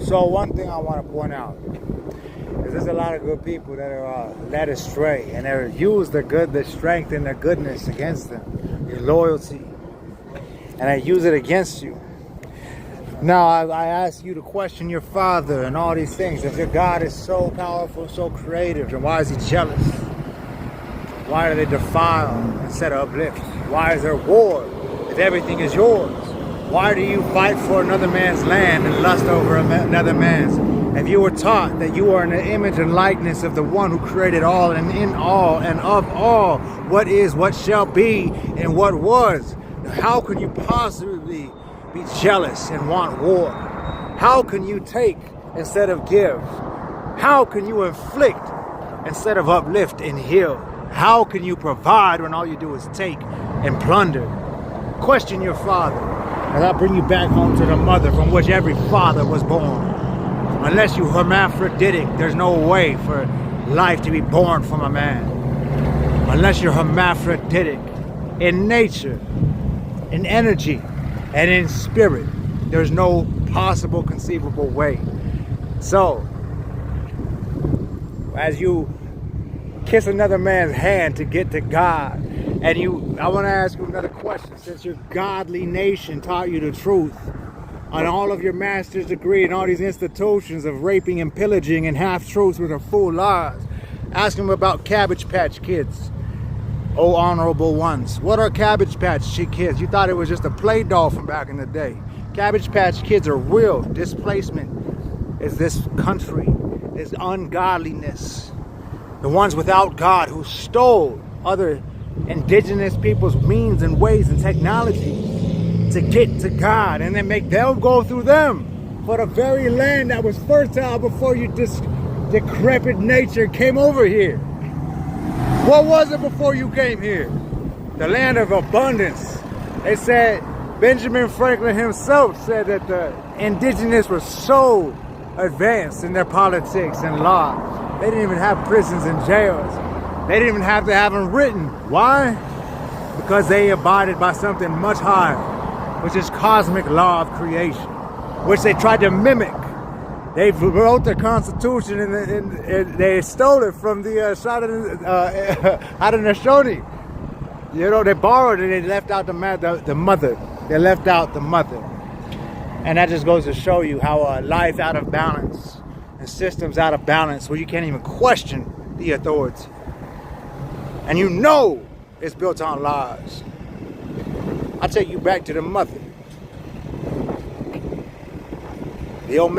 So one thing I want to point out is there's a lot of good people that are led astray, and they use the strength and their goodness against them, your loyalty, and they use it against you. Now I ask you to question your father and all these things. If your God is so powerful, so creative, then why is he jealous? Why do they defile instead of uplift? Why is there war if everything is yours? Why do you fight for another man's land and lust over another man's? If you were taught that you are in the image and likeness of the one who created all and in all and of all, what is, what shall be, and what was, how can you possibly be jealous and want war? How can you take instead of give? How can you inflict instead of uplift and heal? How can you provide when all you do is take and plunder? Question your father, and I'll bring you back home to the mother from which every father was born. Unless you hermaphroditic, there's no way for life to be born from a man. Unless you're hermaphroditic in nature, in energy, and in spirit, there's no possible conceivable way. So, as you kiss another man's hand to get to God, and I want to ask you another question. Since your godly nation taught you the truth on all of your master's degree and all these institutions of raping and pillaging and half-truths with a full lies, ask them about Cabbage Patch Kids. Oh, honorable ones. What are Cabbage Patch Kids? You thought it was just a play doll from back in the day. Cabbage Patch Kids are real. Displacement is this country, is ungodliness. The ones without God who stole other indigenous people's means and ways and technology to get to God, and then make them go through them for the very land that was fertile before you decrepit nature came over here. What was it before you came here? The land of abundance. They said, Benjamin Franklin himself said that the indigenous were so advanced in their politics and law. They didn't even have prisons and jails. They didn't even have to have them written. Why? Because they abided by something much higher, which is cosmic law of creation, which they tried to mimic. They wrote the Constitution and they stole it from the Haudenosaunee. You know, they borrowed it and they left out the mother. They left out the mother. And that just goes to show you how life out of balance and systems out of balance, where you can't even question the authority. And you know it's built on lies. I'll take you back to the mother. The old man.